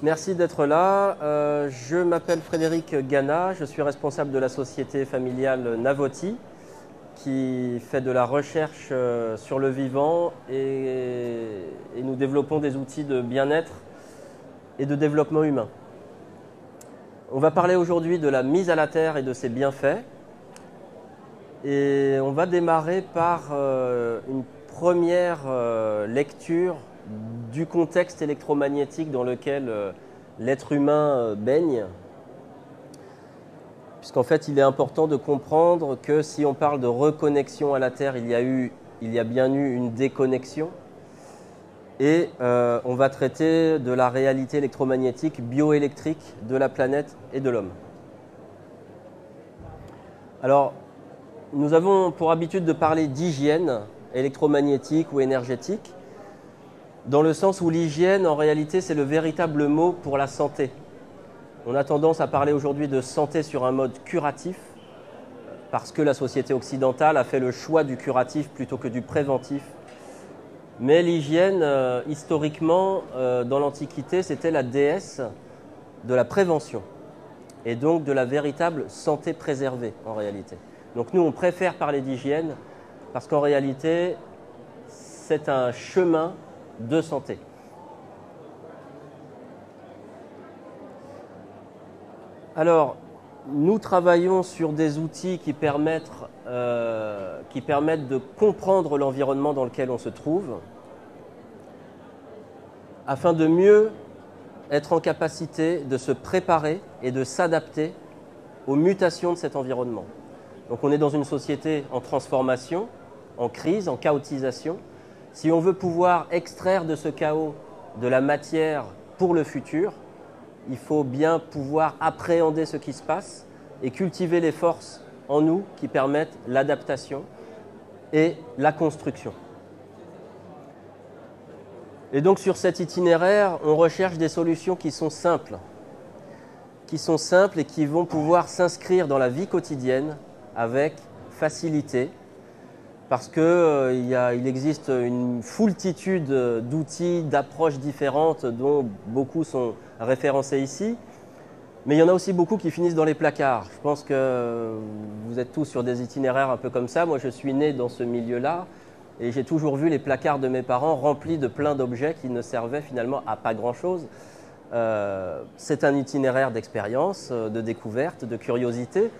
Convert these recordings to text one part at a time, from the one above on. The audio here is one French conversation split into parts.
Merci d'être là. Je m'appelle Frédéric Gana, je suis responsable de la société familiale Navoti qui fait de la recherche sur le vivant et nous développons des outils de bien-être et de développement humain. On va parler aujourd'hui de la mise à la terre et de ses bienfaits. Et on va démarrer par une première lecture du contexte électromagnétique dans lequel l'être humain baigne. Puisqu'en fait, il est important de comprendre que si on parle de reconnexion à la Terre, il y a bien eu une déconnexion. Et on va traiter de la réalité électromagnétique, bioélectrique de la planète et de l'homme. Alors, nous avons pour habitude de parler d'hygiène électromagnétique ou énergétique, dans le sens où l'hygiène, en réalité, c'est le véritable mot pour la santé. On a tendance à parler aujourd'hui de santé sur un mode curatif, parce que la société occidentale a fait le choix du curatif plutôt que du préventif. Mais l'hygiène, historiquement, dans l'Antiquité, c'était la déesse de la prévention, et donc de la véritable santé préservée, en réalité. Donc nous, on préfère parler d'hygiène, parce qu'en réalité, c'est un chemin de santé. Alors, nous travaillons sur des outils qui permettent de comprendre l'environnement dans lequel on se trouve, afin de mieux être en capacité de se préparer et de s'adapter aux mutations de cet environnement. Donc on est dans une société en transformation, en crise, en chaotisation. Si on veut pouvoir extraire de ce chaos de la matière pour le futur, il faut bien pouvoir appréhender ce qui se passe et cultiver les forces en nous qui permettent l'adaptation et la construction. Et donc sur cet itinéraire, on recherche des solutions qui sont simples et qui vont pouvoir s'inscrire dans la vie quotidienne avec facilité, parce qu'il existe une foultitude d'outils, d'approches différentes dont beaucoup sont référencés ici, mais il y en a aussi beaucoup qui finissent dans les placards. Je pense que vous êtes tous sur des itinéraires un peu comme ça. Moi, je suis né dans ce milieu-là et j'ai toujours vu les placards de mes parents remplis de plein d'objets qui ne servaient finalement à pas grand-chose. C'est un itinéraire d'expérience, de découverte, de curiosité,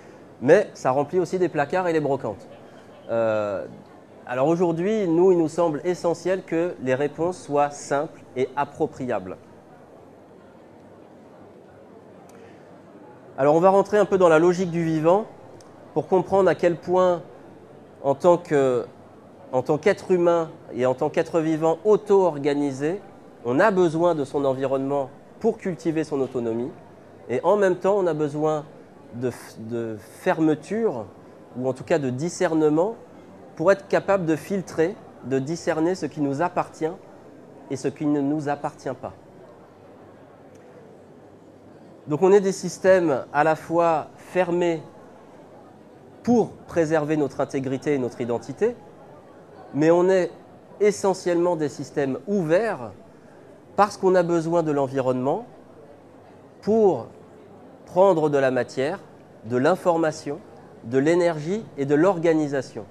mais ça remplit aussi des placards et les brocantes. Alors aujourd'hui, il nous semble essentiel que les réponses soient simples et appropriables. Alors on va rentrer un peu dans la logique du vivant pour comprendre à quel point, en tant qu'être humain et en tant qu'être vivant auto-organisé, on a besoin de son environnement pour cultiver son autonomie, et en même temps on a besoin de fermeture, ou en tout cas de discernement, pour être capable de filtrer, de discerner ce qui nous appartient et ce qui ne nous appartient pas. Donc on est des systèmes à la fois fermés pour préserver notre intégrité et notre identité, mais on est essentiellement des systèmes ouverts parce qu'on a besoin de l'environnement pour prendre de la matière, de l'information, de l'énergie et de l'organisation.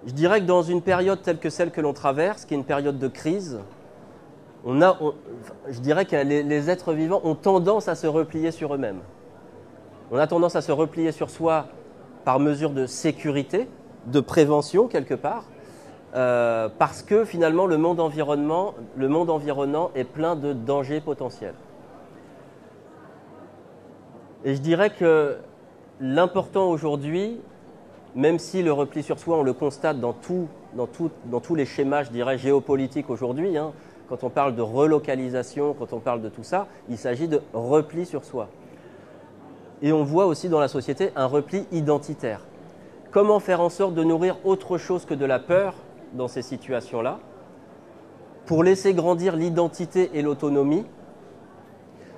Je dirais que dans une période telle que celle que l'on traverse, qui est une période de crise, je dirais que les êtres vivants ont tendance à se replier sur eux-mêmes. On a tendance à se replier sur soi par mesure de sécurité, de prévention quelque part, parce que finalement le monde environnant est plein de dangers potentiels. Et je dirais que l'important aujourd'hui, même si le repli sur soi, on le constate dans tous les schémas, je dirais, géopolitiques aujourd'hui, quand on parle de relocalisation, quand on parle de tout ça, il s'agit de repli sur soi. Et on voit aussi dans la société un repli identitaire. Comment faire en sorte de nourrir autre chose que de la peur dans ces situations-là, pour laisser grandir l'identité et l'autonomie,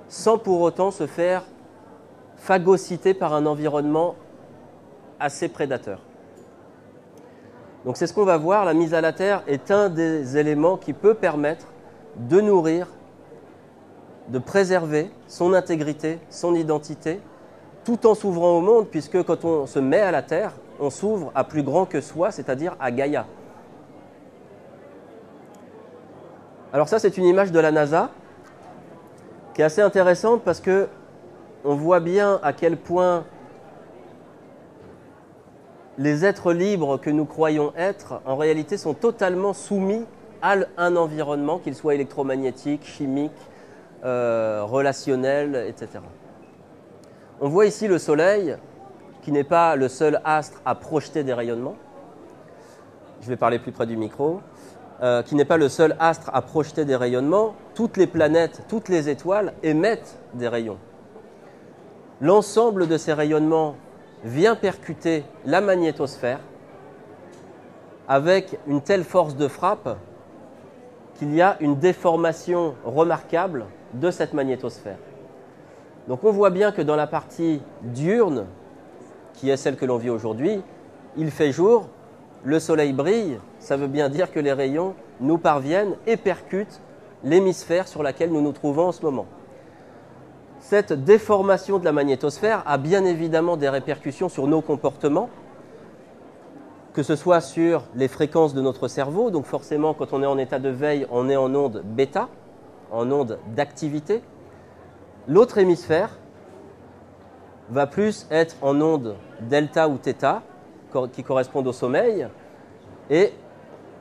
sans pour autant se faire phagocyter par un environnement assez prédateur. Donc c'est ce qu'on va voir, la mise à la terre est un des éléments qui peut permettre de nourrir de préserver son intégrité, son identité, tout en s'ouvrant au monde, puisque quand on se met à la Terre, on s'ouvre à plus grand que soi, c'est-à-dire à Gaïa. Alors ça, c'est une image de la NASA qui est assez intéressante parce que on voit bien à quel point les êtres libres que nous croyons être, en réalité, sont totalement soumis à un environnement, qu'il soit électromagnétique, chimique, relationnel, etc. On voit ici le Soleil, qui n'est pas le seul astre à projeter des rayonnements. Je vais parler plus près du micro. Qui n'est pas le seul astre à projeter des rayonnements. Toutes les planètes, toutes les étoiles émettent des rayons. L'ensemble de ces rayonnements vient percuter la magnétosphère avec une telle force de frappe qu'il y a une déformation remarquable de cette magnétosphère. Donc on voit bien que dans la partie diurne, qui est celle que l'on vit aujourd'hui, il fait jour, le soleil brille, ça veut bien dire que les rayons nous parviennent et percutent l'hémisphère sur laquelle nous nous trouvons en ce moment. Cette déformation de la magnétosphère a bien évidemment des répercussions sur nos comportements, que ce soit sur les fréquences de notre cerveau, donc forcément quand on est en état de veille, on est en onde bêta, en onde d'activité. L'autre hémisphère va plus être en onde delta ou θ, qui correspondent au sommeil, et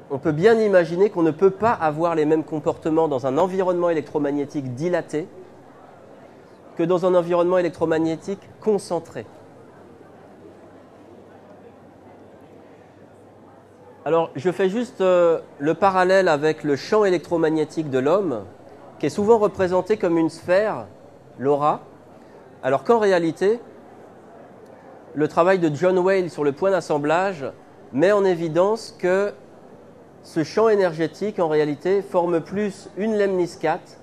on peut bien imaginer qu'on ne peut pas avoir les mêmes comportements dans un environnement électromagnétique dilaté que dans un environnement électromagnétique concentré. Alors, je fais juste le parallèle avec le champ électromagnétique de l'homme, qui est souvent représenté comme une sphère, l'aura, alors qu'en réalité, le travail de John Whale sur le point d'assemblage met en évidence que ce champ énergétique, en réalité, forme plus une lemniscate,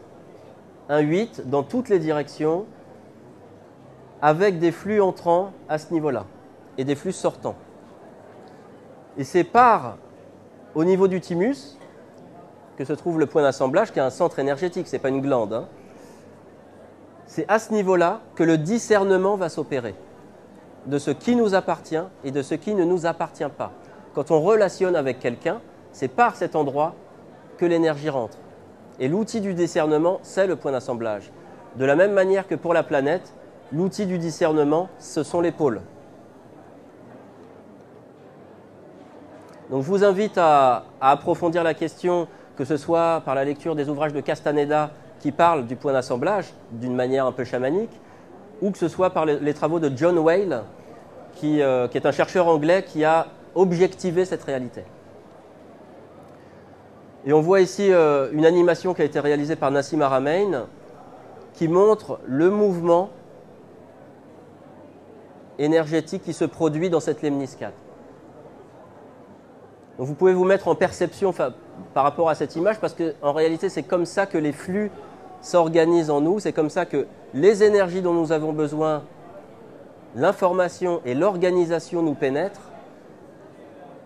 un 8 dans toutes les directions, avec des flux entrants à ce niveau-là et des flux sortants. Et c'est au niveau du thymus que se trouve le point d'assemblage, qui est un centre énergétique, ce n'est pas une glande. Hein. C'est à ce niveau-là que le discernement va s'opérer de ce qui nous appartient et de ce qui ne nous appartient pas. Quand on relationne avec quelqu'un, c'est par cet endroit que l'énergie rentre. Et l'outil du discernement, c'est le point d'assemblage. De la même manière que pour la planète, l'outil du discernement, ce sont les pôles. Donc je vous invite à approfondir la question, que ce soit par la lecture des ouvrages de Castaneda qui parlent du point d'assemblage d'une manière un peu chamanique, ou que ce soit par les travaux de John Whale, qui est un chercheur anglais qui a objectivé cette réalité. Et on voit ici une animation qui a été réalisée par Nassim Haramein, qui montre le mouvement énergétique qui se produit dans cette lemniscate. Donc vous pouvez vous mettre en perception par rapport à cette image, parce qu'en réalité, c'est comme ça que les flux s'organisent en nous, c'est comme ça que les énergies dont nous avons besoin, l'information et l'organisation nous pénètrent,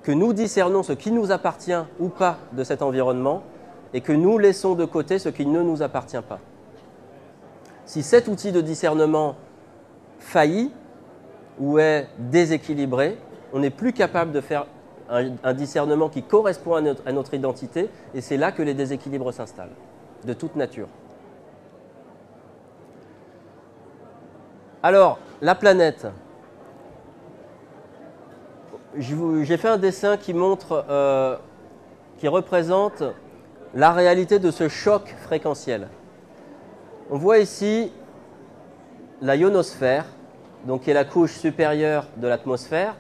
que nous discernons ce qui nous appartient ou pas de cet environnement et que nous laissons de côté ce qui ne nous appartient pas. Si cet outil de discernement faillit ou est déséquilibré, on n'est plus capable de faire un discernement qui correspond à notre identité, et c'est là que les déséquilibres s'installent, de toute nature. Alors, la planète. J'ai fait un dessin qui montre, qui représente la réalité de ce choc fréquentiel. On voit ici la ionosphère, donc qui est la couche supérieure de l'atmosphère,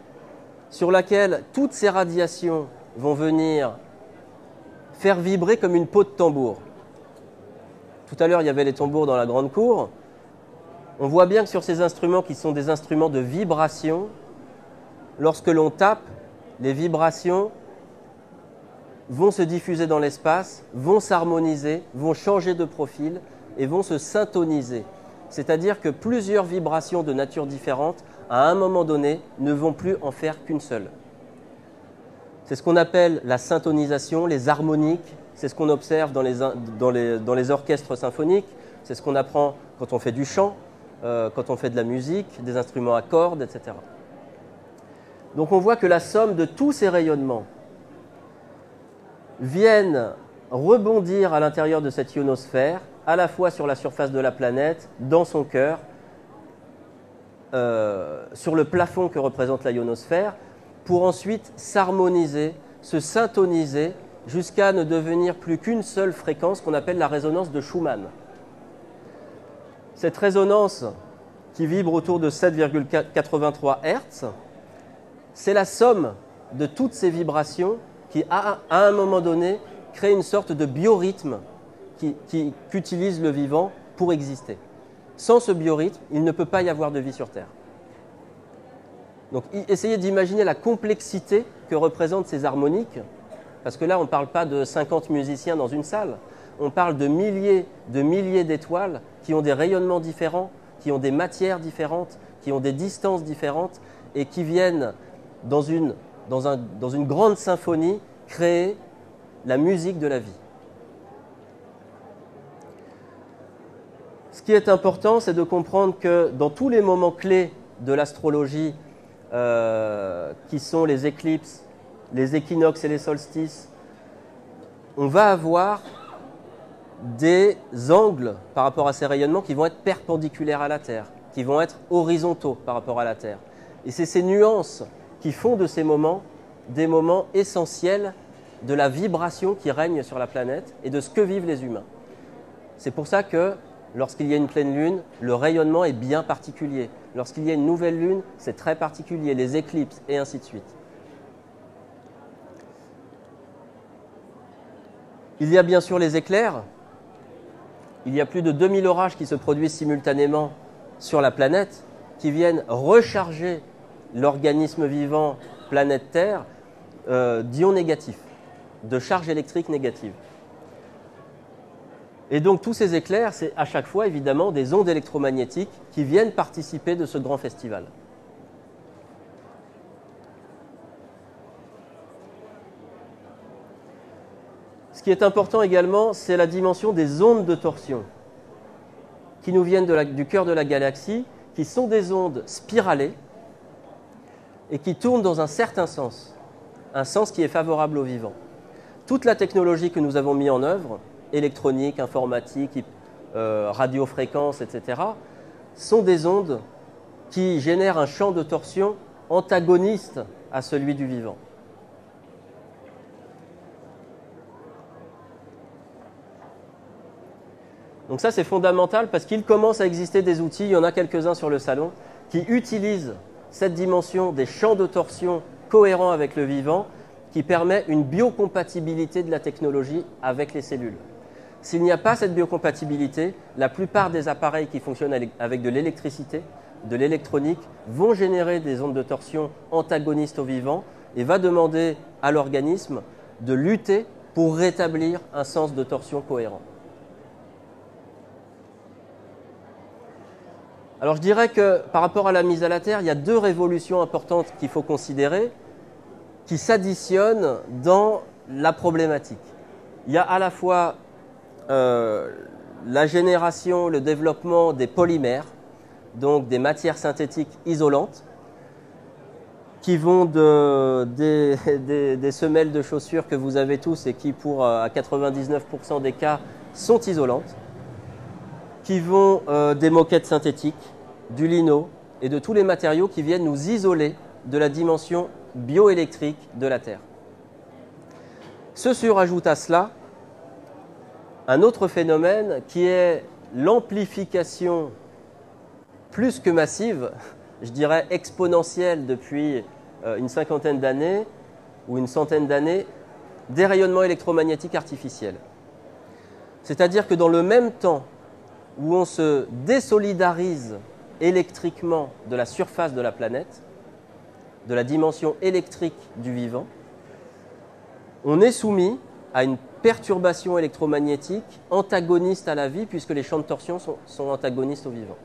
sur laquelle toutes ces radiations vont venir faire vibrer comme une peau de tambour. Tout à l'heure, il y avait les tambours dans la grande cour. On voit bien que sur ces instruments, qui sont des instruments de vibration, lorsque l'on tape, les vibrations vont se diffuser dans l'espace, vont s'harmoniser, vont changer de profil et vont se syntoniser. C'est-à-dire que plusieurs vibrations de nature différente, à un moment donné, ne vont plus en faire qu'une seule. C'est ce qu'on appelle la syntonisation, les harmoniques, c'est ce qu'on observe dans les orchestres symphoniques, C'est ce qu'on apprend quand on fait du chant, quand on fait de la musique, des instruments à cordes, etc. Donc on voit que la somme de tous ces rayonnements viennent rebondir à l'intérieur de cette ionosphère, à la fois sur la surface de la planète, dans son cœur, sur le plafond que représente la ionosphère, pour ensuite s'harmoniser, se syntoniser, jusqu'à ne devenir plus qu'une seule fréquence qu'on appelle la résonance de Schumann. Cette résonance qui vibre autour de 7,83 Hz, c'est la somme de toutes ces vibrations qui, à un moment donné, créent une sorte de biorhythme qu'utilise le vivant pour exister. Sans ce biorhythme, il ne peut pas y avoir de vie sur Terre. Donc, essayez d'imaginer la complexité que représentent ces harmoniques, parce que là, on ne parle pas de 50 musiciens dans une salle, on parle de milliers d'étoiles qui ont des rayonnements différents, qui ont des matières différentes, qui ont des distances différentes, et qui viennent, dans une grande symphonie, créer la musique de la vie. Ce qui est important, c'est de comprendre que dans tous les moments clés de l'astrologie, qui sont les éclipses, les équinoxes et les solstices, on va avoir des angles par rapport à ces rayonnements qui vont être perpendiculaires à la Terre, qui vont être horizontaux par rapport à la Terre. Et c'est ces nuances qui font de ces moments des moments essentiels de la vibration qui règne sur la planète et de ce que vivent les humains. C'est pour ça que lorsqu'il y a une pleine lune, le rayonnement est bien particulier. Lorsqu'il y a une nouvelle lune, c'est très particulier, les éclipses et ainsi de suite. Il y a bien sûr les éclairs. Il y a plus de 2000 orages qui se produisent simultanément sur la planète, qui viennent recharger l'organisme vivant planète Terre d'ions négatifs, de charges électriques négatives. Et donc tous ces éclairs, c'est à chaque fois évidemment des ondes électromagnétiques qui viennent participer de ce grand festival. Ce qui est important également, c'est la dimension des ondes de torsion qui nous viennent du cœur de la galaxie, qui sont des ondes spiralées et qui tournent dans un certain sens, un sens qui est favorable au vivant. Toute la technologie que nous avons mise en œuvre, électronique, informatique, radiofréquence, etc., sont des ondes qui génèrent un champ de torsion antagoniste à celui du vivant. Donc ça, c'est fondamental parce qu'il commence à exister des outils, il y en a quelques-uns sur le salon, qui utilisent cette dimension des champs de torsion cohérents avec le vivant, qui permet une biocompatibilité de la technologie avec les cellules. S'il n'y a pas cette biocompatibilité, la plupart des appareils qui fonctionnent avec de l'électricité, de l'électronique, vont générer des ondes de torsion antagonistes au vivant et va demander à l'organisme de lutter pour rétablir un sens de torsion cohérent. Alors je dirais que par rapport à la mise à la Terre, il y a deux révolutions importantes qu'il faut considérer, qui s'additionnent dans la problématique. Il y a à la fois la génération, le développement des polymères, donc des matières synthétiques isolantes, qui vont des semelles de chaussures que vous avez tous et qui, pour à 99% des cas, sont isolantes, qui vont des moquettes synthétiques, du lino et de tous les matériaux qui viennent nous isoler de la dimension bioélectrique de la Terre. Se surajoute à cela un autre phénomène qui est l'amplification plus que massive, je dirais exponentielle depuis une cinquantaine d'années ou une centaine d'années, des rayonnements électromagnétiques artificiels. C'est-à-dire que dans le même temps où on se désolidarise électriquement de la surface de la planète, de la dimension électrique du vivant, on est soumis à une perturbation électromagnétique antagoniste à la vie, puisque les champs de torsion sont antagonistes au vivant.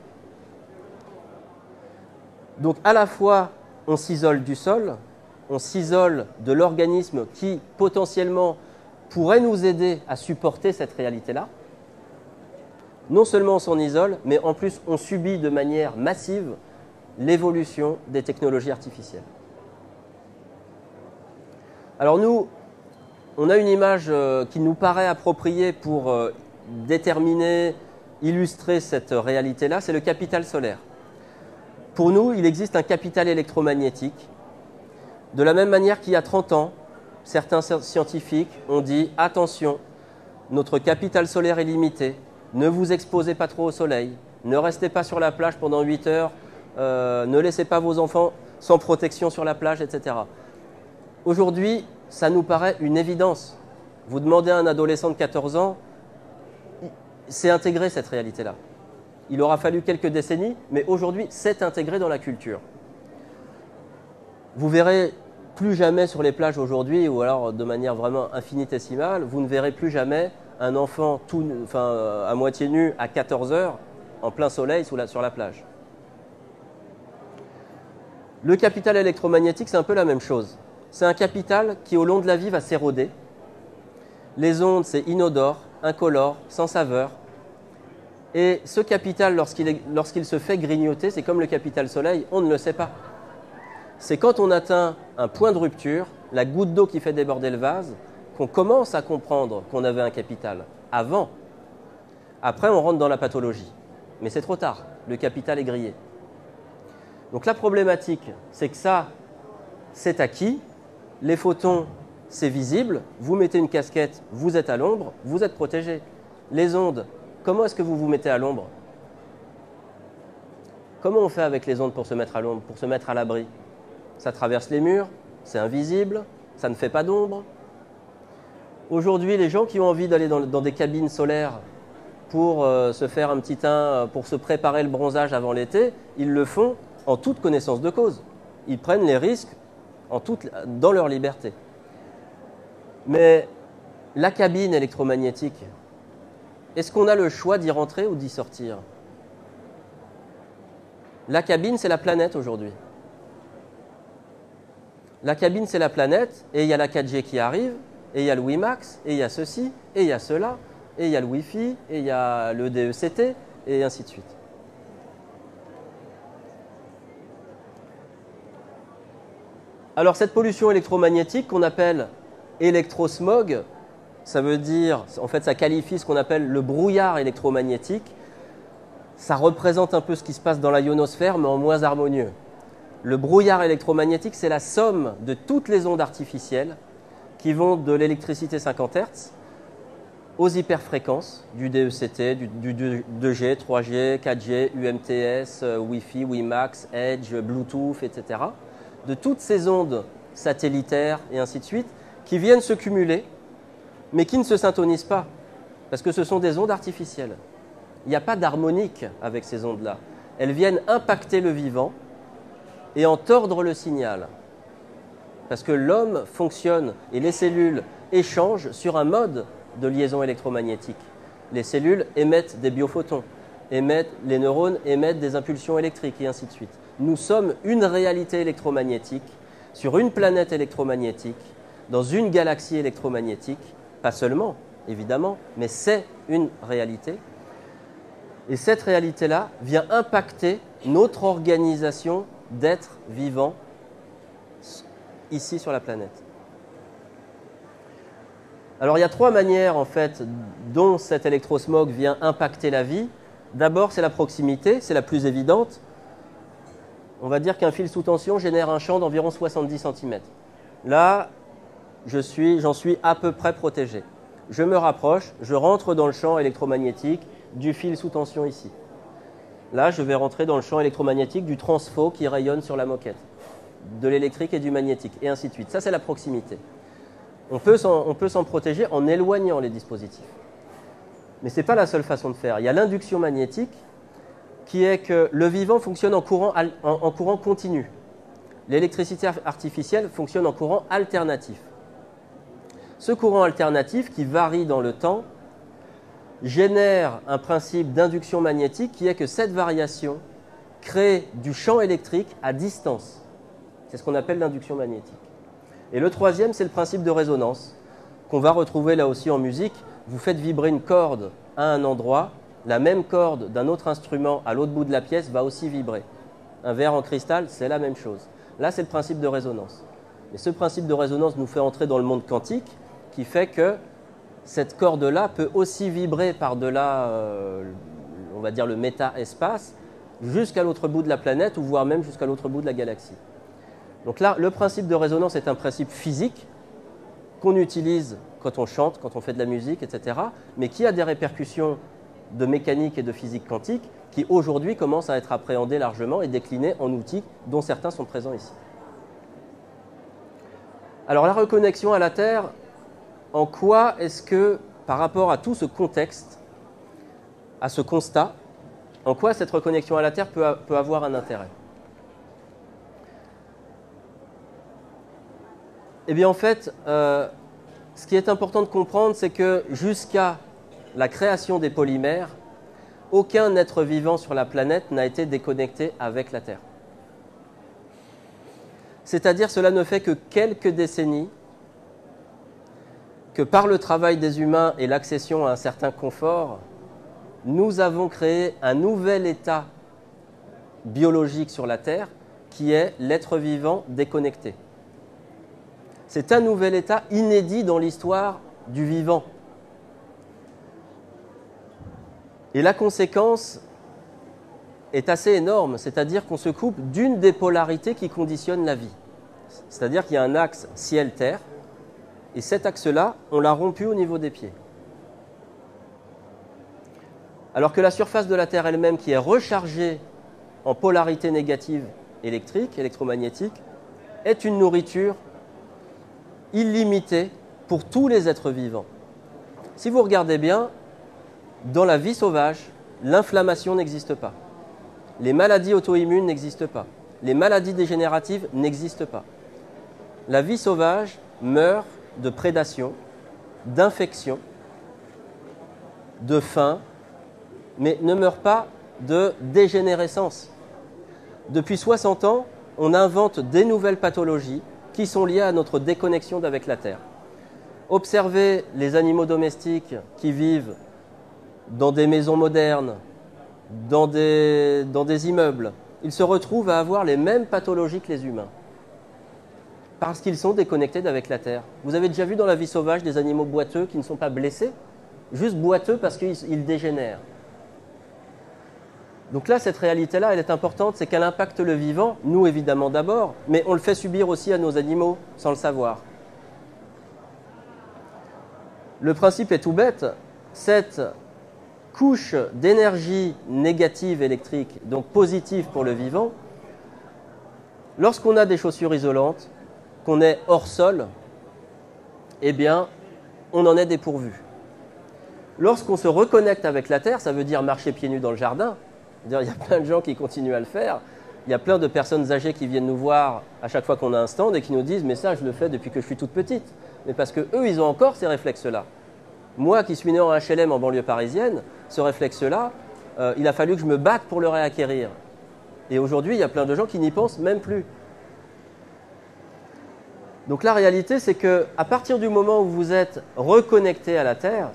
Donc à la fois, on s'isole du sol, on s'isole de l'organisme qui potentiellement pourrait nous aider à supporter cette réalité-là, non seulement on s'en isole, mais en plus on subit de manière massive l'évolution des technologies artificielles. Alors nous, on a une image qui nous paraît appropriée pour déterminer, illustrer cette réalité-là, c'est le capital solaire. Pour nous, il existe un capital électromagnétique. De la même manière qu'il y a 30 ans, certains scientifiques ont dit « Attention, notre capital solaire est limité, ne vous exposez pas trop au soleil, ne restez pas sur la plage pendant 8 heures, ne laissez pas vos enfants sans protection sur la plage, etc. » Aujourd'hui, ça nous paraît une évidence. Vous demandez à un adolescent de 14 ans, c'est intégré cette réalité-là. Il aura fallu quelques décennies, mais aujourd'hui, c'est intégré dans la culture. Vous verrez plus jamais sur les plages aujourd'hui, ou alors de manière vraiment infinitésimale, vous ne verrez plus jamais un enfant à moitié nu à 14 heures en plein soleil sur la plage. Le capital électromagnétique, c'est un peu la même chose. C'est un capital qui, au long de la vie, va s'éroder. Les ondes, c'est inodore, incolore, sans saveur. Et ce capital, lorsqu'il se fait grignoter, c'est comme le capital soleil, on ne le sait pas. C'est quand on atteint un point de rupture, la goutte d'eau qui fait déborder le vase, qu'on commence à comprendre qu'on avait un capital. Avant. Après, on rentre dans la pathologie. Mais c'est trop tard. Le capital est grillé. Donc la problématique, c'est que ça, c'est acquis. Les photons, c'est visible. Vous mettez une casquette, vous êtes à l'ombre, vous êtes protégé. Les ondes, comment est-ce que vous vous mettez à l'ombre? Comment on fait avec les ondes pour se mettre à l'ombre, pour se mettre à l'abri? Ça traverse les murs, c'est invisible, ça ne fait pas d'ombre. Aujourd'hui, les gens qui ont envie d'aller dans des cabines solaires pour se faire un petit teint, pour se préparer le bronzage avant l'été, ils le font en toute connaissance de cause. Ils prennent les risques dans leur liberté. Mais la cabine électromagnétique, est-ce qu'on a le choix d'y rentrer ou d'y sortir? La cabine, c'est la planète aujourd'hui. La cabine, c'est la planète, et il y a la 4G qui arrive, et il y a le WiMAX, et il y a ceci, et il y a cela, et il y a le Wi-Fi, et il y a le DECT, et ainsi de suite. Alors cette pollution électromagnétique qu'on appelle électrosmog, ça veut dire, en fait ça qualifie ce qu'on appelle le brouillard électromagnétique. Ça représente un peu ce qui se passe dans la ionosphère, mais en moins harmonieux. Le brouillard électromagnétique, c'est la somme de toutes les ondes artificielles qui vont de l'électricité 50 Hz aux hyperfréquences, du DECT, du 2G, 3G, 4G, UMTS, Wi-Fi, WiMAX, Edge, Bluetooth, etc. De toutes ces ondes satellitaires et ainsi de suite, qui viennent se cumuler, mais qui ne se syntonisent pas, parce que ce sont des ondes artificielles. Il n'y a pas d'harmonique avec ces ondes-là. Elles viennent impacter le vivant et en tordre le signal. Parce que l'homme fonctionne et les cellules échangent sur un mode de liaison électromagnétique. Les cellules émettent des biophotons, les neurones émettent des impulsions électriques et ainsi de suite. Nous sommes une réalité électromagnétique sur une planète électromagnétique, dans une galaxie électromagnétique, pas seulement, évidemment, mais c'est une réalité. Et cette réalité-là vient impacter notre organisation d'êtres vivants ici sur la planète. Alors il y a trois manières en fait dont cet électrosmog vient impacter la vie. D'abord, c'est la proximité, c'est la plus évidente. On va dire qu'un fil sous tension génère un champ d'environ 70 cm. Là, j'en suis à peu près protégé. Je me rapproche, je rentre dans le champ électromagnétique du fil sous tension ici. Là, je vais rentrer dans le champ électromagnétique du transfo qui rayonne sur la moquette, de l'électrique et du magnétique, et ainsi de suite. Ça, c'est la proximité. On peut s'en protéger en éloignant les dispositifs. Mais ce n'est pas la seule façon de faire. Il y a l'induction magnétique, qui est que le vivant fonctionne en courant continu. L'électricité artificielle fonctionne en courant alternatif. Ce courant alternatif, qui varie dans le temps, génère un principe d'induction magnétique qui est que cette variation crée du champ électrique à distance. C'est ce qu'on appelle l'induction magnétique. Et le troisième, c'est le principe de résonance, qu'on va retrouver là aussi en musique. Vous faites vibrer une corde à un endroit, la même corde d'un autre instrument à l'autre bout de la pièce va aussi vibrer. Un verre en cristal, c'est la même chose. Là, c'est le principe de résonance. Et ce principe de résonance nous fait entrer dans le monde quantique, qui fait que cette corde-là peut aussi vibrer par-delà, on va dire, le méta-espace, jusqu'à l'autre bout de la planète, ou voire même jusqu'à l'autre bout de la galaxie. Donc là, le principe de résonance est un principe physique qu'on utilise quand on chante, quand on fait de la musique, etc., mais qui a des répercussions de mécanique et de physique quantique qui aujourd'hui commencent à être appréhendés largement et déclinés en outils dont certains sont présents ici. Alors la reconnexion à la Terre, en quoi est-ce que, par rapport à tout ce contexte, à ce constat, en quoi cette reconnexion à la Terre peut avoir un intérêt? Eh bien en fait, ce qui est important de comprendre, c'est que jusqu'à la création des polymères, aucun être vivant sur la planète n'a été déconnecté avec la Terre. C'est-à-dire, cela ne fait que quelques décennies que par le travail des humains et l'accession à un certain confort, nous avons créé un nouvel état biologique sur la Terre qui est l'être vivant déconnecté. C'est un nouvel état inédit dans l'histoire du vivant. Et la conséquence est assez énorme, c'est-à-dire qu'on se coupe d'une des polarités qui conditionne la vie. C'est-à-dire qu'il y a un axe ciel-terre, et cet axe-là, on l'a rompu au niveau des pieds. Alors que la surface de la Terre elle-même, qui est rechargée en polarité négative électrique, électromagnétique, est une nourriture illimitée pour tous les êtres vivants. Si vous regardez bien, dans la vie sauvage, l'inflammation n'existe pas. Les maladies auto-immunes n'existent pas. Les maladies dégénératives n'existent pas. La vie sauvage meurt de prédation, d'infection, de faim, mais ne meurt pas de dégénérescence. Depuis 60 ans, on invente des nouvelles pathologies qui sont liées à notre déconnexion avec la Terre. Observez les animaux domestiques qui vivent dans des maisons modernes, dans des immeubles. Ils se retrouvent à avoir les mêmes pathologies que les humains, parce qu'ils sont déconnectés d'avec la Terre. Vous avez déjà vu dans la vie sauvage des animaux boiteux qui ne sont pas blessés, juste boiteux parce qu'ils dégénèrent. Donc là, cette réalité-là, elle est importante, c'est qu'elle impacte le vivant, nous évidemment d'abord, mais on le fait subir aussi à nos animaux sans le savoir. Le principe est tout bête, cette couche d'énergie négative électrique, donc positive pour le vivant, lorsqu'on a des chaussures isolantes, qu'on est hors sol, eh bien, on en est dépourvu. Lorsqu'on se reconnecte avec la Terre, ça veut dire marcher pieds nus dans le jardin. Il y a plein de gens qui continuent à le faire. Il y a plein de personnes âgées qui viennent nous voir à chaque fois qu'on a un stand et qui nous disent « mais ça, je le fais depuis que je suis toute petite ». Mais parce qu'eux, ils ont encore ces réflexes-là. Moi, qui suis né en HLM en banlieue parisienne, ce réflexe-là, il a fallu que je me batte pour le réacquérir. Et aujourd'hui, il y a plein de gens qui n'y pensent même plus. Donc la réalité, c'est qu'à partir du moment où vous êtes reconnecté à la Terre,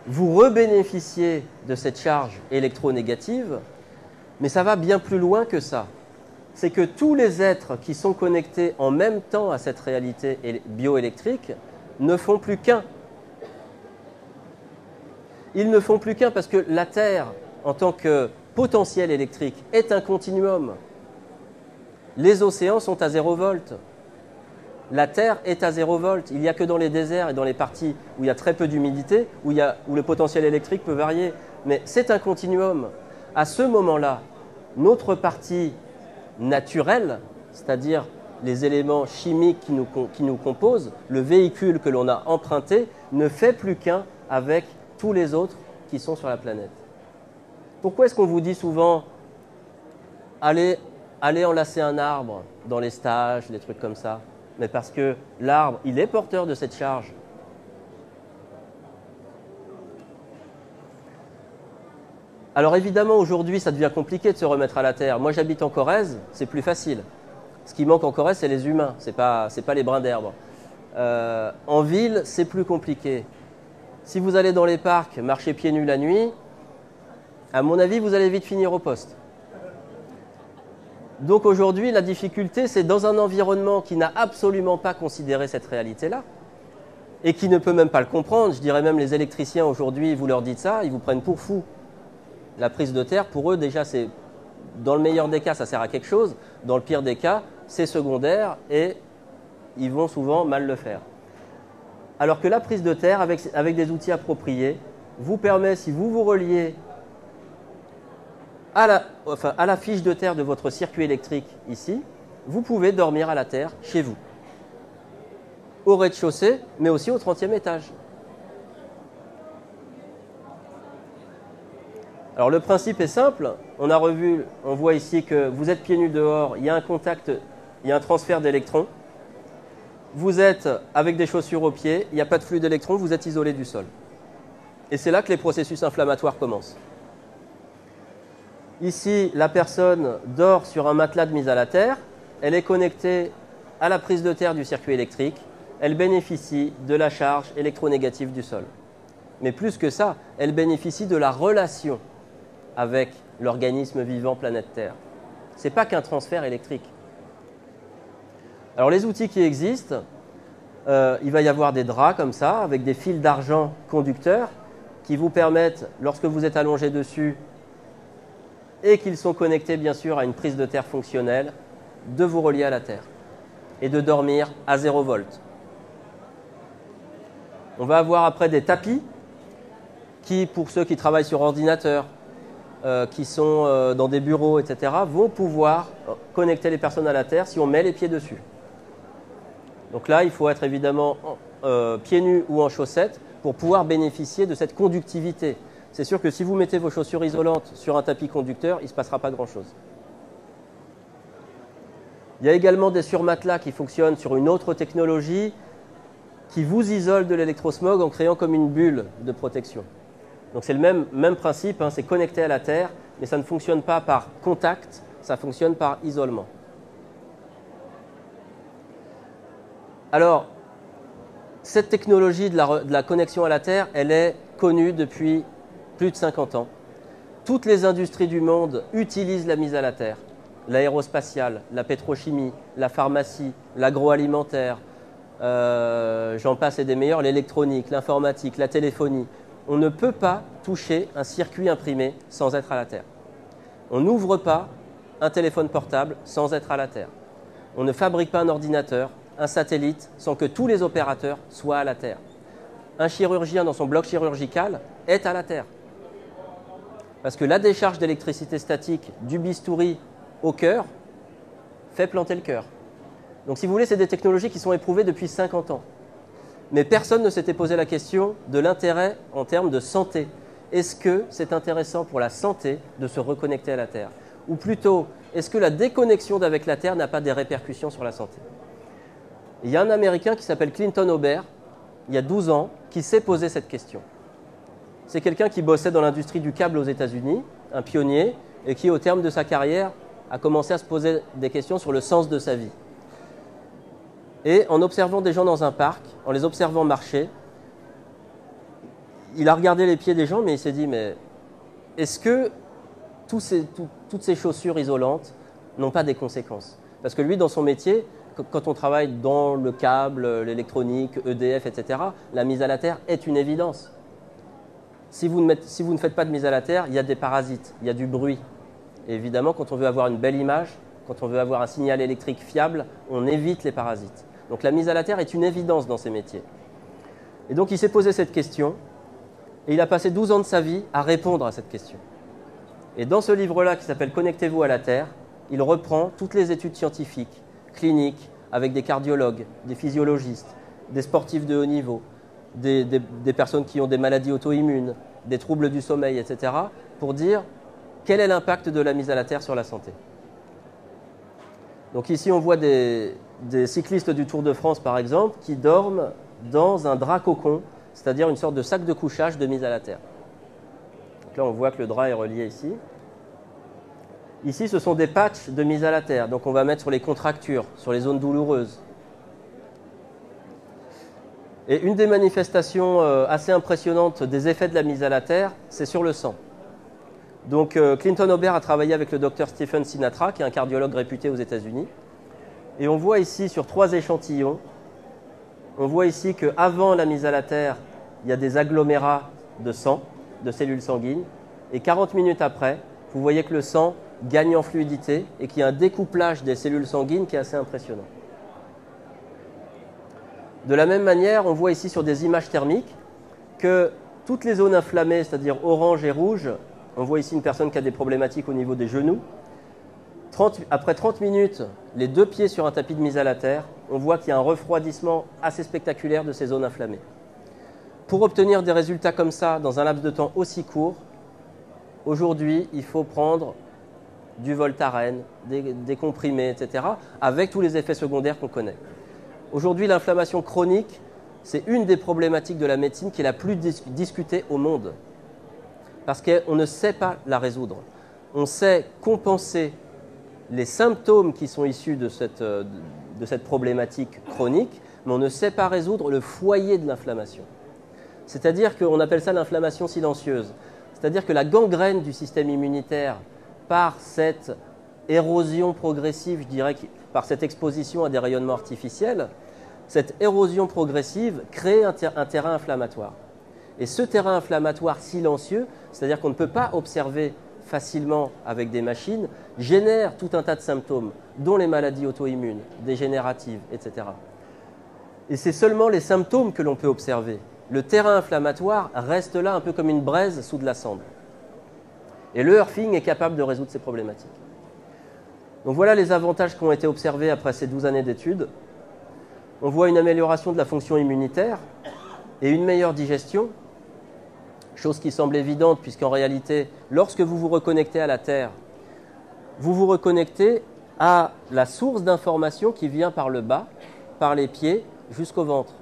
vous rebénéficiez de cette charge électronégative, mais ça va bien plus loin que ça. C'est que tous les êtres qui sont connectés en même temps à cette réalité bioélectrique ne font plus qu'un. Ils ne font plus qu'un parce que la Terre, en tant que potentiel électrique, est un continuum. Les océans sont à 0 volt. La Terre est à 0 volt. Il n'y a que dans les déserts et dans les parties où il y a très peu d'humidité, où le potentiel électrique peut varier. Mais c'est un continuum. À ce moment-là, notre partie naturelle, c'est-à-dire les éléments chimiques qui nous composent, le véhicule que l'on a emprunté, ne fait plus qu'un avec tous les autres qui sont sur la planète. Pourquoi est-ce qu'on vous dit souvent « allez enlacer un arbre dans les stages, des trucs comme ça ?» Mais parce que l'arbre, il est porteur de cette charge. Alors évidemment, aujourd'hui, ça devient compliqué de se remettre à la Terre. Moi, j'habite en Corrèze, c'est plus facile. Ce qui manque en Corrèze, c'est les humains, c'est pas les brins d'herbe. En ville, c'est plus compliqué. Si vous allez dans les parcs, marcher pieds nus la nuit, À mon avis, vous allez vite finir au poste. Donc aujourd'hui, la difficulté, c'est dans un environnement qui n'a absolument pas considéré cette réalité-là, et qui ne peut même pas le comprendre. Je dirais même les électriciens aujourd'hui, vous leur dites ça, ils vous prennent pour fou. La prise de terre, pour eux, déjà, c'est, dans le meilleur des cas, ça sert à quelque chose. Dans le pire des cas, c'est secondaire et ils vont souvent mal le faire. Alors que la prise de terre, avec des outils appropriés, vous permet, si vous vous reliez à la fiche de terre de votre circuit électrique ici, vous pouvez dormir à la terre chez vous. Au rez-de-chaussée, mais aussi au 30e étage. Alors le principe est simple, on voit ici que vous êtes pieds nus dehors, il y a un contact, il y a un transfert d'électrons. Vous êtes avec des chaussures aux pieds, il n'y a pas de flux d'électrons, vous êtes isolé du sol. Et c'est là que les processus inflammatoires commencent. Ici, la personne dort sur un matelas de mise à la terre, elle est connectée à la prise de terre du circuit électrique, elle bénéficie de la charge électronégative du sol. Mais plus que ça, elle bénéficie de la relation avec l'organisme vivant planète Terre. Ce n'est pas qu'un transfert électrique. Alors les outils qui existent, il va y avoir des draps comme ça, avec des fils d'argent conducteurs, qui vous permettent, lorsque vous êtes allongé dessus, et qu'ils sont connectés bien sûr à une prise de terre fonctionnelle, de vous relier à la Terre et de dormir à 0 volt. On va avoir après des tapis qui, pour ceux qui travaillent sur ordinateur, qui sont dans des bureaux, etc., vont pouvoir connecter les personnes à la Terre si on met les pieds dessus. Donc là, il faut être évidemment pieds nus ou en chaussettes pour pouvoir bénéficier de cette conductivité. C'est sûr que si vous mettez vos chaussures isolantes sur un tapis conducteur, il ne se passera pas grand-chose. Il y a également des surmatelas qui fonctionnent sur une autre technologie qui vous isole de l'électrosmog en créant comme une bulle de protection. Donc c'est le même principe, hein, c'est connecté à la Terre, mais ça ne fonctionne pas par contact, ça fonctionne par isolement. Alors, cette technologie de la connexion à la Terre, elle est connue depuis plus de 50 ans. Toutes les industries du monde utilisent la mise à la Terre. L'aérospatiale, la pétrochimie, la pharmacie, l'agroalimentaire, j'en passe et des meilleurs, l'électronique, l'informatique, la téléphonie. On ne peut pas toucher un circuit imprimé sans être à la Terre. On n'ouvre pas un téléphone portable sans être à la Terre. On ne fabrique pas un ordinateur, un satellite, sans que tous les opérateurs soient à la Terre. Un chirurgien dans son bloc chirurgical est à la Terre. Parce que la décharge d'électricité statique du bistouri au cœur fait planter le cœur. Donc si vous voulez, c'est des technologies qui sont éprouvées depuis 50 ans. Mais personne ne s'était posé la question de l'intérêt en termes de santé. Est-ce que c'est intéressant pour la santé de se reconnecter à la Terre? Ou plutôt, est-ce que la déconnexion d'avec la Terre n'a pas des répercussions sur la santé? Il y a un Américain qui s'appelle Clinton Aubert, il y a 12 ans, qui s'est posé cette question. C'est quelqu'un qui bossait dans l'industrie du câble aux États-Unis, un pionnier, et qui, au terme de sa carrière, a commencé à se poser des questions sur le sens de sa vie. Et en observant des gens dans un parc, en les observant marcher, il a regardé les pieds des gens, mais il s'est dit, mais est-ce que toutes ces chaussures isolantes n'ont pas des conséquences? Parce que lui, dans son métier, quand on travaille dans le câble, l'électronique, EDF, etc., la mise à la terre est une évidence. Si vous ne faites pas de mise à la terre, il y a des parasites, il y a du bruit. Et évidemment, quand on veut avoir une belle image, quand on veut avoir un signal électrique fiable, on évite les parasites. Donc la mise à la terre est une évidence dans ces métiers. Et donc il s'est posé cette question, et il a passé 12 ans de sa vie à répondre à cette question. Et dans ce livre-là qui s'appelle « Connectez-vous à la Terre », il reprend toutes les études scientifiques, cliniques, avec des cardiologues, des physiologistes, des sportifs de haut niveau, des personnes qui ont des maladies auto-immunes, des troubles du sommeil, etc., pour dire quel est l'impact de la mise à la terre sur la santé. Donc ici, on voit des cyclistes du Tour de France, par exemple, qui dorment dans un drap cocon, c'est-à-dire une sorte de sac de couchage de mise à la terre. Donc là, on voit que le drap est relié ici. Ici, ce sont des patchs de mise à la terre. Donc on va mettre sur les contractures, sur les zones douloureuses. Et une des manifestations assez impressionnantes des effets de la mise à la terre, c'est sur le sang. Donc Clinton Aubert a travaillé avec le docteur Stephen Sinatra, qui est un cardiologue réputé aux États-Unis. Et on voit ici sur 3 échantillons, on voit ici qu'avant la mise à la terre, il y a des agglomérats de sang, de cellules sanguines. Et 40 minutes après, vous voyez que le sang gagne en fluidité et qu'il y a un découplage des cellules sanguines qui est assez impressionnant. De la même manière, on voit ici sur des images thermiques que toutes les zones inflammées, c'est-à-dire orange et rouge, on voit ici une personne qui a des problématiques au niveau des genoux. Après 30 minutes, les 2 pieds sur un tapis de mise à la terre, on voit qu'il y a un refroidissement assez spectaculaire de ces zones inflammées. Pour obtenir des résultats comme ça dans un laps de temps aussi court, aujourd'hui, il faut prendre du Voltaren, des comprimés, etc., avec tous les effets secondaires qu'on connaît. Aujourd'hui, l'inflammation chronique, c'est une des problématiques de la médecine qui est la plus discutée au monde. Parce qu'on ne sait pas la résoudre. On sait compenser les symptômes qui sont issus de cette problématique chronique, mais on ne sait pas résoudre le foyer de l'inflammation. C'est-à-dire qu'on appelle ça l'inflammation silencieuse. C'est-à-dire que la gangrène du système immunitaire, par cette érosion progressive, je dirais, par cette exposition à des rayonnements artificiels, cette érosion progressive crée un terrain inflammatoire. Et ce terrain inflammatoire silencieux, c'est-à-dire qu'on ne peut pas observer facilement avec des machines, génère tout un tas de symptômes, dont les maladies auto-immunes, dégénératives, etc. Et c'est seulement les symptômes que l'on peut observer. Le terrain inflammatoire reste là un peu comme une braise sous de la cendre. Et le Earthing est capable de résoudre ces problématiques. Donc voilà les avantages qui ont été observés après ces 12 années d'études. On voit une amélioration de la fonction immunitaire et une meilleure digestion, chose qui semble évidente puisqu'en réalité, lorsque vous vous reconnectez à la Terre, vous vous reconnectez à la source d'information qui vient par le bas, par les pieds, jusqu'au ventre.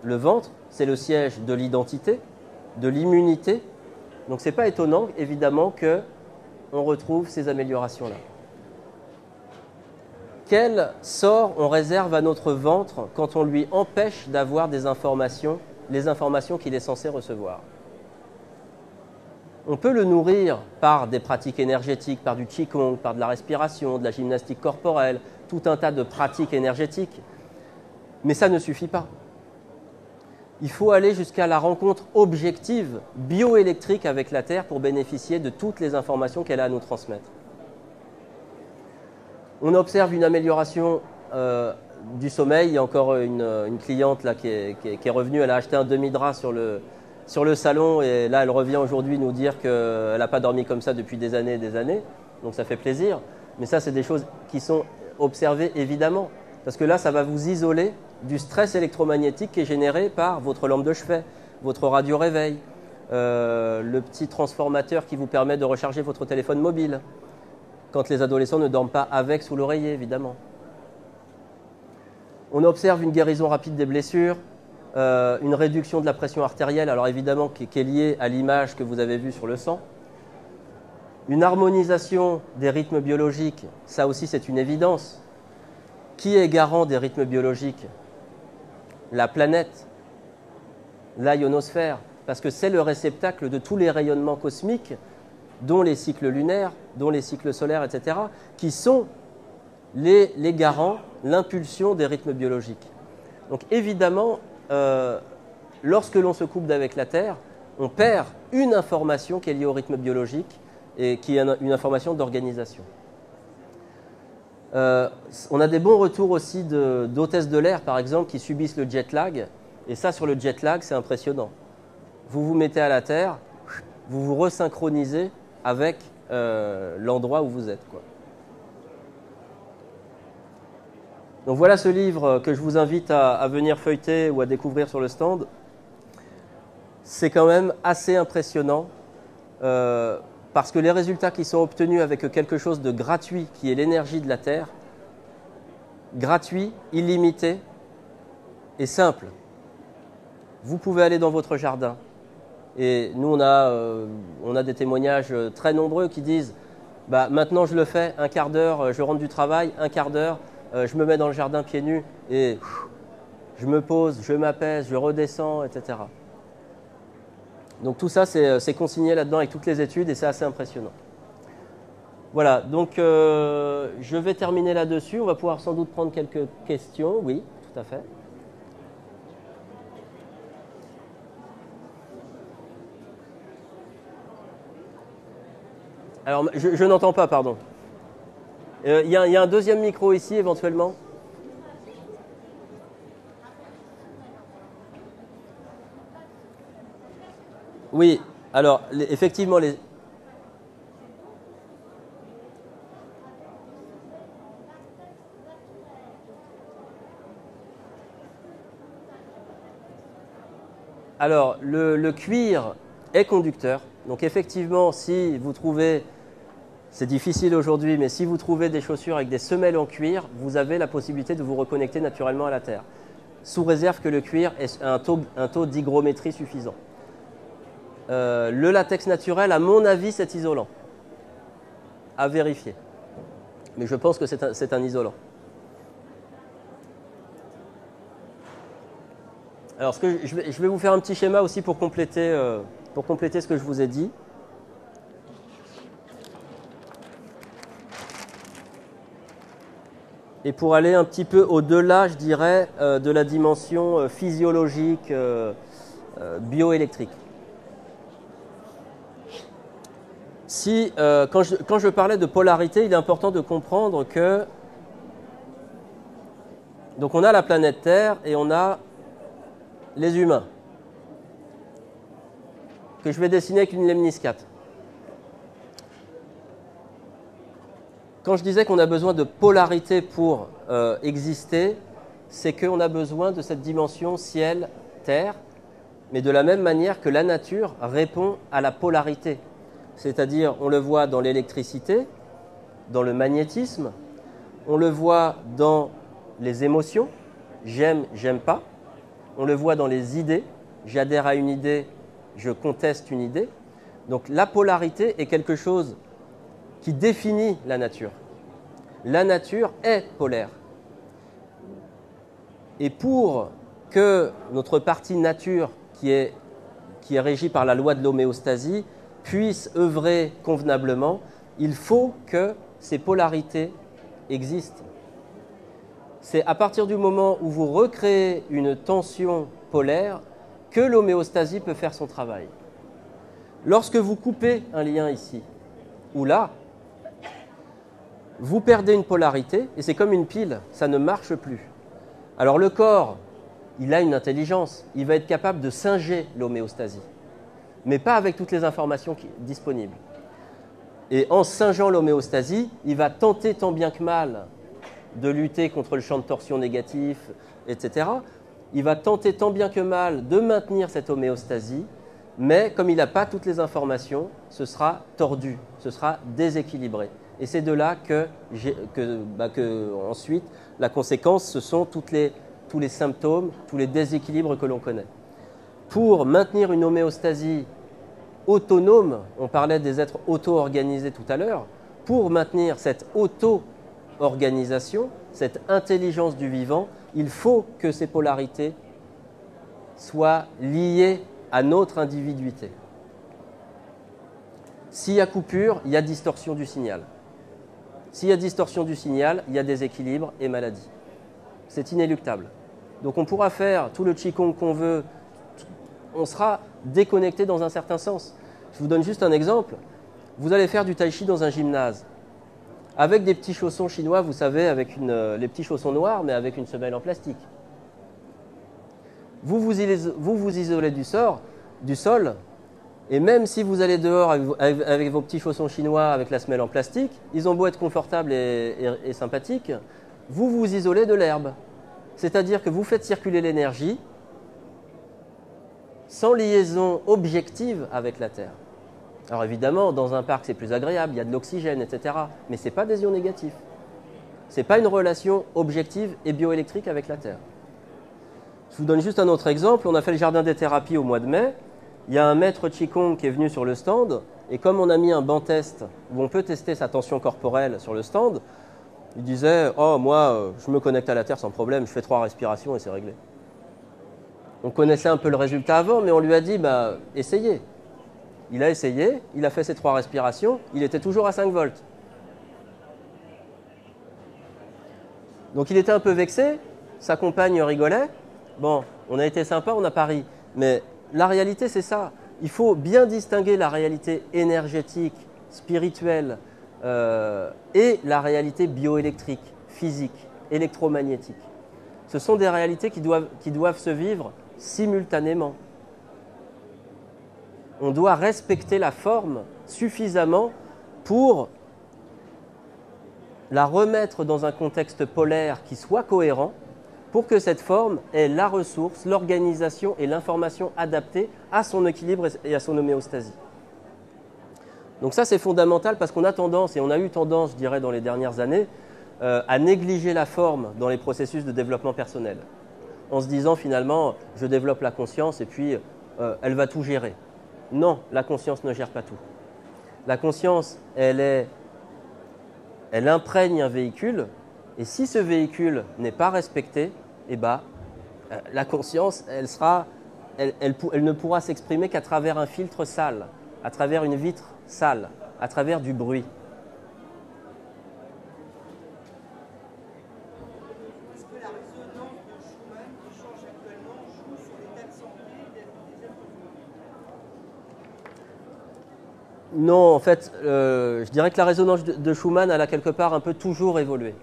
Le ventre, c'est le siège de l'identité, de l'immunité. Donc ce n'est pas étonnant, évidemment, qu'on retrouve ces améliorations-là. Quel sort on réserve à notre ventre quand on lui empêche d'avoir des informations, les informations qu'il est censé recevoir? On peut le nourrir par des pratiques énergétiques, par du qigong, par de la respiration, de la gymnastique corporelle, tout un tas de pratiques énergétiques. Mais ça ne suffit pas. Il faut aller jusqu'à la rencontre objective, bioélectrique avec la Terre pour bénéficier de toutes les informations qu'elle a à nous transmettre. On observe une amélioration du sommeil. Il y a encore une cliente là, qui est revenue, elle a acheté un demi-drap sur le salon et là elle revient aujourd'hui nous dire qu'elle n'a pas dormi comme ça depuis des années et des années. Donc ça fait plaisir. Mais ça, c'est des choses qui sont observées évidemment. Parce que là, ça va vous isoler du stress électromagnétique qui est généré par votre lampe de chevet, votre radio réveil, le petit transformateur qui vous permet de recharger votre téléphone mobile, quand les adolescents ne dorment pas avec sous l'oreiller, évidemment. On observe une guérison rapide des blessures, une réduction de la pression artérielle, alors évidemment qui est liée à l'image que vous avez vue sur le sang. Une harmonisation des rythmes biologiques, ça aussi c'est une évidence. Qui est garant des rythmes biologiques? La planète, la ionosphère, parce que c'est le réceptacle de tous les rayonnements cosmiques, dont les cycles lunaires, dont les cycles solaires, etc., qui sont les garants, l'impulsion des rythmes biologiques. Donc évidemment, lorsque l'on se couple avec la Terre, on perd une information qui est liée au rythme biologique et qui est une information d'organisation. On a des bons retours aussi d'hôtesses de l'air, par exemple, qui subissent le jet lag. Et ça, sur le jet lag, c'est impressionnant. Vous vous mettez à la Terre, vous vous resynchronisez avec l'endroit où vous êtes, quoi. Donc voilà ce livre que je vous invite à venir feuilleter ou à découvrir sur le stand. C'est quand même assez impressionnant parce que les résultats qui sont obtenus avec quelque chose de gratuit, qui est l'énergie de la Terre, gratuit, illimité et simple. Vous pouvez aller dans votre jardin. Et nous, on a des témoignages très nombreux qui disent bah, « Maintenant, je le fais, un quart d'heure, je rentre du travail, un quart d'heure, je me mets dans le jardin pieds nus et je me pose, je m'apaise, je redescends, etc. » Donc tout ça, c'est consigné là-dedans avec toutes les études et c'est assez impressionnant. Voilà, donc je vais terminer là-dessus. On va pouvoir sans doute prendre quelques questions. Oui, tout à fait. Alors, je n'entends pas, pardon. Il y a un deuxième micro ici, éventuellement. Oui, alors, effectivement, alors, le cuir est conducteur. Donc, effectivement, si vous trouvez, c'est difficile aujourd'hui, mais si vous trouvez des chaussures avec des semelles en cuir, vous avez la possibilité de vous reconnecter naturellement à la Terre, sous réserve que le cuir ait un taux d'hygrométrie suffisant. Le latex naturel, à mon avis, c'est isolant. À vérifier. Mais je pense que c'est un isolant. Alors, je vais vous faire un petit schéma aussi pour compléter ce que je vous ai dit. Et pour aller un petit peu au-delà, je dirais, de la dimension physiologique, bioélectrique. Quand je parlais de polarité, il est important de comprendre que donc on a la planète Terre et on a les humains, que je vais dessiner avec une lemniscate. Quand je disais qu'on a besoin de polarité pour exister, c'est qu'on a besoin de cette dimension ciel-terre, mais de la même manière que la nature répond à la polarité. C'est-à-dire, on le voit dans l'électricité, dans le magnétisme, on le voit dans les émotions, j'aime, j'aime pas, on le voit dans les idées, j'adhère à une idée, je conteste une idée. Donc la polarité est quelque chose qui définit la nature. La nature est polaire. Et pour que notre partie nature, qui est régie par la loi de l'homéostasie, puisse œuvrer convenablement, il faut que ces polarités existent. C'est à partir du moment où vous recréez une tension polaire que l'homéostasie peut faire son travail. Lorsque vous coupez un lien ici ou là, vous perdez une polarité et c'est comme une pile, ça ne marche plus. Alors le corps, il a une intelligence, il va être capable de singer l'homéostasie, mais pas avec toutes les informations disponibles. Et en singeant l'homéostasie, il va tenter tant bien que mal de lutter contre le champ de torsion négatif, etc. Il va tenter tant bien que mal de maintenir cette homéostasie, mais comme il n'a pas toutes les informations, ce sera tordu, ce sera déséquilibré. Et c'est de là que ensuite, la conséquence, ce sont tous les symptômes, tous les déséquilibres que l'on connaît. Pour maintenir une homéostasie autonome, on parlait des êtres auto-organisés tout à l'heure, pour maintenir cette auto-organisation, cette intelligence du vivant, il faut que ces polarités soient liées à notre individuité. S'il y a coupure, il y a distorsion du signal. S'il y a distorsion du signal, il y a déséquilibre et maladie. C'est inéluctable. Donc on pourra faire tout le qigong qu'on veut, on sera déconnecté dans un certain sens. Je vous donne juste un exemple. Vous allez faire du tai chi dans un gymnase, avec des petits chaussons chinois, vous savez, avec les petits chaussons noirs, mais avec une semelle en plastique. Vous vous isolez du sol, et même si vous allez dehors avec vos petits chaussons chinois avec la semelle en plastique, ils ont beau être confortables et sympathiques, vous vous isolez de l'herbe. C'est-à-dire que vous faites circuler l'énergie sans liaison objective avec la Terre. Alors évidemment, dans un parc, c'est plus agréable, il y a de l'oxygène, etc. Mais ce n'est pas des ions négatifs. Ce n'est pas une relation objective et bioélectrique avec la Terre. Je vous donne juste un autre exemple. On a fait le jardin des thérapies au mois de mai. Il y a un maître Qigong qui est venu sur le stand. Et comme on a mis un banc test où on peut tester sa tension corporelle sur le stand, il disait « Oh, moi, je me connecte à la Terre sans problème, je fais 3 respirations et c'est réglé. » On connaissait un peu le résultat avant, mais on lui a dit, bah, essayez. Il a essayé, il a fait ses 3 respirations, il était toujours à 5 volts. Donc il était un peu vexé, sa compagne rigolait. Bon, on a été sympa, on a pari. Mais la réalité, c'est ça. Il faut bien distinguer la réalité énergétique, spirituelle et la réalité bioélectrique, physique, électromagnétique. Ce sont des réalités qui doivent se vivre simultanément. On doit respecter la forme suffisamment pour la remettre dans un contexte polaire qui soit cohérent, pour que cette forme ait la ressource, l'organisation et l'information adaptée à son équilibre et à son homéostasie. Donc ça, c'est fondamental parce qu'on a tendance, et on a eu tendance, je dirais, dans les dernières années, à négliger la forme dans les processus de développement personnel, en se disant finalement, je développe la conscience et puis elle va tout gérer. Non, la conscience ne gère pas tout. La conscience, elle imprègne un véhicule, et si ce véhicule n'est pas respecté, eh ben, la conscience, elle ne pourra s'exprimer qu'à travers un filtre sale, à travers une vitre sale, à travers du bruit. Est-ce que la résonance de Schumann qui change actuellement joue sur l'état de santé des êtres humains? Non, en fait, je dirais que la résonance de Schumann, elle a quelque part un peu toujours évolué.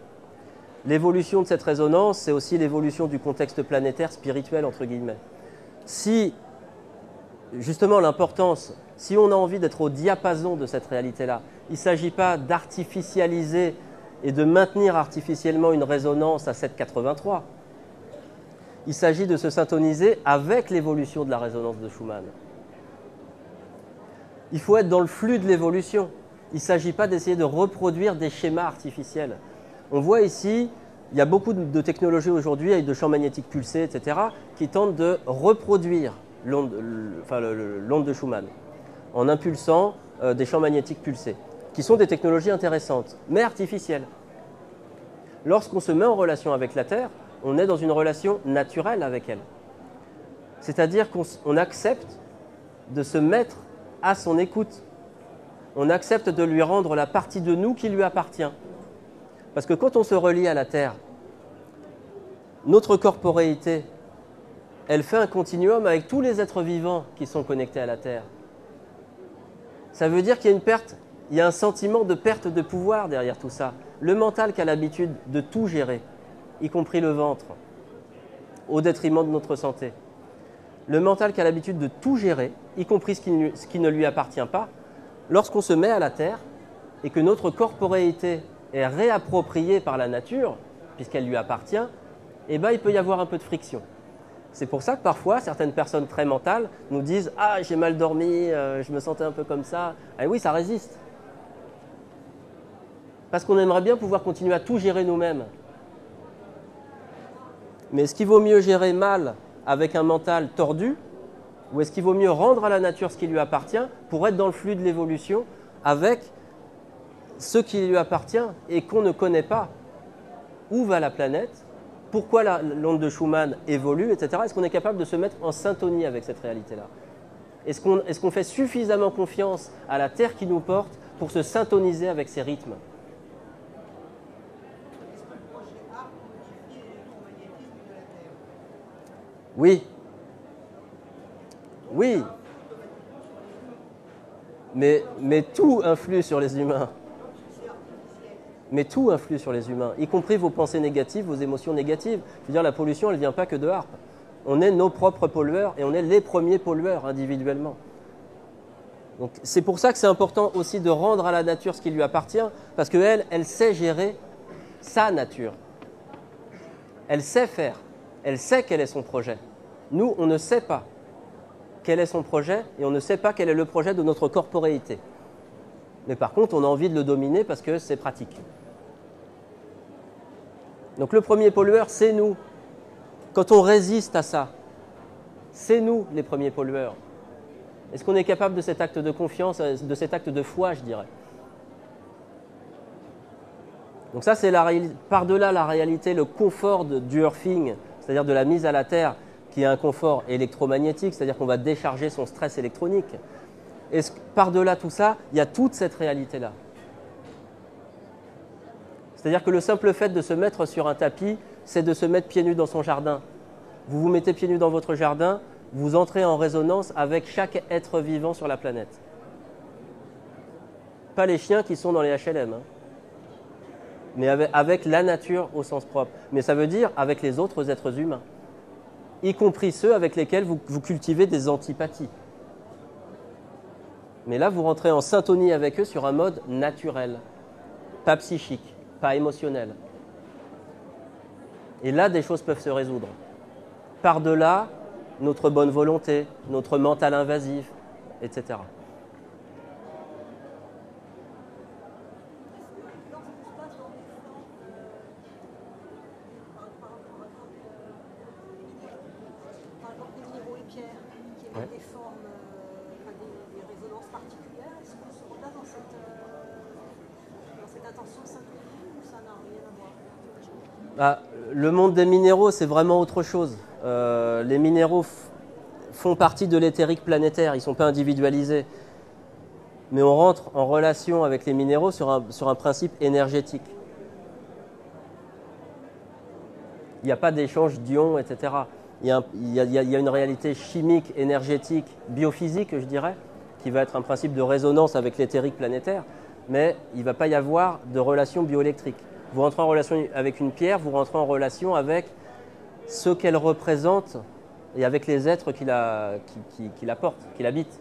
L'évolution de cette résonance, c'est aussi l'évolution du contexte planétaire spirituel, entre guillemets. Si, justement, l'importance, si on a envie d'être au diapason de cette réalité-là, il ne s'agit pas d'artificialiser et de maintenir artificiellement une résonance à 7,83. Il s'agit de se syntoniser avec l'évolution de la résonance de Schumann. Il faut être dans le flux de l'évolution. Il ne s'agit pas d'essayer de reproduire des schémas artificiels. On voit ici, il y a beaucoup de technologies aujourd'hui avec de champs magnétiques pulsés, etc., qui tentent de reproduire l'onde de Schumann en impulsant des champs magnétiques pulsés, qui sont des technologies intéressantes, mais artificielles. Lorsqu'on se met en relation avec la Terre, on est dans une relation naturelle avec elle. C'est-à-dire qu'on accepte de se mettre à son écoute. On accepte de lui rendre la partie de nous qui lui appartient. Parce que quand on se relie à la Terre, notre corporéité, elle fait un continuum avec tous les êtres vivants qui sont connectés à la Terre. Ça veut dire qu'il y a une perte, il y a un sentiment de perte de pouvoir derrière tout ça. Le mental qui a l'habitude de tout gérer, y compris le ventre, au détriment de notre santé. Le mental qui a l'habitude de tout gérer, y compris ce qui ne lui appartient pas, lorsqu'on se met à la Terre et que notre corporéité est réappropriée par la nature, puisqu'elle lui appartient, eh ben, il peut y avoir un peu de friction. C'est pour ça que parfois, certaines personnes très mentales nous disent « Ah, j'ai mal dormi, je me sentais un peu comme ça. » Et oui, ça résiste. Parce qu'on aimerait bien pouvoir continuer à tout gérer nous-mêmes. Mais est-ce qu'il vaut mieux gérer mal avec un mental tordu, ou est-ce qu'il vaut mieux rendre à la nature ce qui lui appartient pour être dans le flux de l'évolution avec ce qui lui appartient et qu'on ne connaît pas? Où va la planète? Pourquoi l'onde de Schumann évolue, etc. Est-ce qu'on est capable de se mettre en syntonie avec cette réalité-là? Est-ce qu'on fait suffisamment confiance à la Terre qui nous porte pour se syntoniser avec ces rythmes? Est-ce que le projet A modifie l'électromagnétisme de la Terre? Oui. Oui. Mais tout influe sur les humains. Mais tout influe sur les humains, y compris vos pensées négatives, vos émotions négatives. Je veux dire, la pollution, elle ne vient pas que de HAARP. On est nos propres pollueurs et on est les premiers pollueurs individuellement. Donc, c'est pour ça que c'est important aussi de rendre à la nature ce qui lui appartient, parce qu'elle, elle sait gérer sa nature. Elle sait faire. Elle sait quel est son projet. Nous, on ne sait pas quel est son projet et on ne sait pas quel est le projet de notre corporéité. Mais par contre, on a envie de le dominer parce que c'est pratique. Donc le premier pollueur, c'est nous. Quand on résiste à ça, c'est nous les premiers pollueurs. Est-ce qu'on est capable de cet acte de confiance, de cet acte de foi, je dirais? Donc ça, c'est par-delà la réalité, le confort du earthing, c'est-à-dire de la mise à la terre, qui a un confort électromagnétique, c'est-à-dire qu'on va décharger son stress électronique. Et par-delà tout ça, il y a toute cette réalité-là. C'est-à-dire que le simple fait de se mettre sur un tapis, c'est de se mettre pieds nus dans son jardin. Vous vous mettez pieds nus dans votre jardin, vous entrez en résonance avec chaque être vivant sur la planète. Pas les chiens qui sont dans les HLM, hein, mais avec la nature au sens propre. Mais ça veut dire avec les autres êtres humains, y compris ceux avec lesquels vous cultivez des antipathies. Mais là, vous rentrez en syntonie avec eux sur un mode naturel, pas psychique, pas émotionnel. Et là, des choses peuvent se résoudre. Par-delà notre bonne volonté, notre mental invasif, etc. Ouais. Des formes, des résonances particulières, est-ce qu'on se replace dans cette attention synchronisée ou ça n'a rien à voir? Le monde des minéraux, c'est vraiment autre chose. Les minéraux font partie de l'éthérique planétaire, ils ne sont pas individualisés. Mais on rentre en relation avec les minéraux sur un principe énergétique. Il n'y a pas d'échange d'ions, etc. Il y a une réalité chimique, énergétique, biophysique, je dirais, qui va être un principe de résonance avec l'éthérique planétaire, mais il ne va pas y avoir de relation bioélectrique. Vous rentrez en relation avec une pierre, vous rentrez en relation avec ce qu'elle représente et avec les êtres qui la portent, qui l'habitent.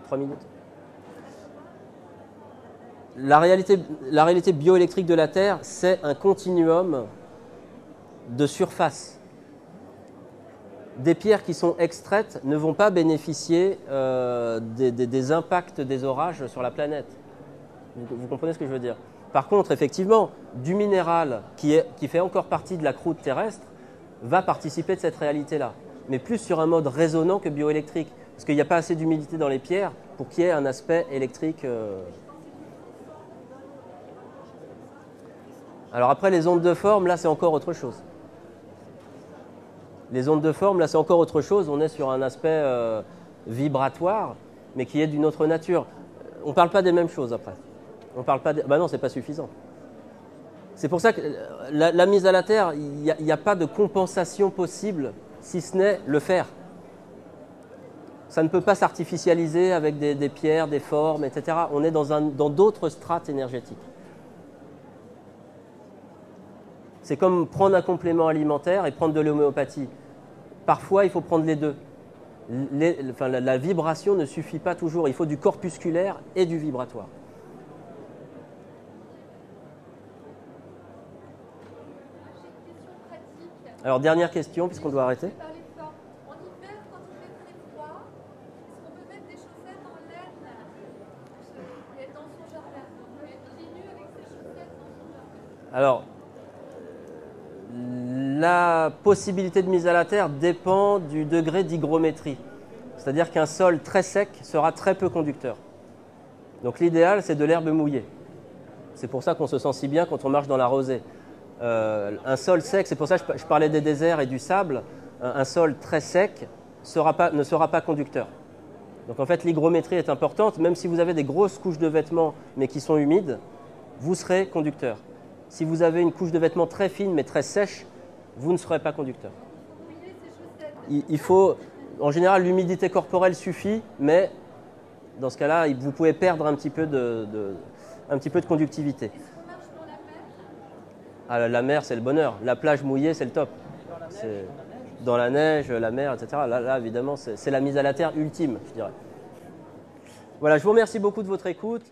3 minutes. La réalité bioélectrique de la Terre, c'est un continuum de surface. Des pierres qui sont extraites ne vont pas bénéficier des impacts des orages sur la planète. Vous comprenez ce que je veux dire? Par contre, effectivement, du minéral qui fait encore partie de la croûte terrestre va participer de cette réalité-là, mais plus sur un mode résonant que bioélectrique, parce qu'il n'y a pas assez d'humidité dans les pierres pour qu'il y ait un aspect électrique. Alors après, les ondes de forme, là, c'est encore autre chose. Les ondes de forme, là, c'est encore autre chose. On est sur un aspect vibratoire, mais qui est d'une autre nature. On ne parle pas des mêmes choses après. On parle pas bah non, c'est pas suffisant. C'est pour ça que la mise à la terre, il n'y a pas de compensation possible, si ce n'est le faire. Ça ne peut pas s'artificialiser avec des pierres, des formes, etc. On est dans d'autres strates énergétiques. C'est comme prendre un complément alimentaire et prendre de l'homéopathie. Parfois, il faut prendre les deux. La vibration ne suffit pas toujours. Il faut du corpusculaire et du vibratoire. Alors, dernière question, puisqu'on doit arrêter. En hiver, quand il fait très froid, est-ce qu'on peut mettre des chaussettes en laine pour être dans son jardin? On peut être pieds nus avec ses chaussettes dans son jardin. Alors, la possibilité de mise à la terre dépend du degré d'hygrométrie. C'est-à-dire qu'un sol très sec sera très peu conducteur. Donc l'idéal, c'est de l'herbe mouillée. C'est pour ça qu'on se sent si bien quand on marche dans la rosée. Un sol sec, c'est pour ça que je parlais des déserts et du sable. Un sol très sec ne sera pas conducteur. Donc en fait, l'hygrométrie est importante. Même si vous avez des grosses couches de vêtements mais qui sont humides, vous serez conducteur. Si vous avez une couche de vêtements très fine mais très sèche, vous ne serez pas conducteur. Il faut, en général, l'humidité corporelle suffit, mais dans ce cas-là, vous pouvez perdre un petit peu de conductivité. Ah, la mer, c'est le bonheur. La plage mouillée, c'est le top. Dans la neige, la mer, etc. Là évidemment, c'est la mise à la terre ultime, je dirais. Voilà, je vous remercie beaucoup de votre écoute.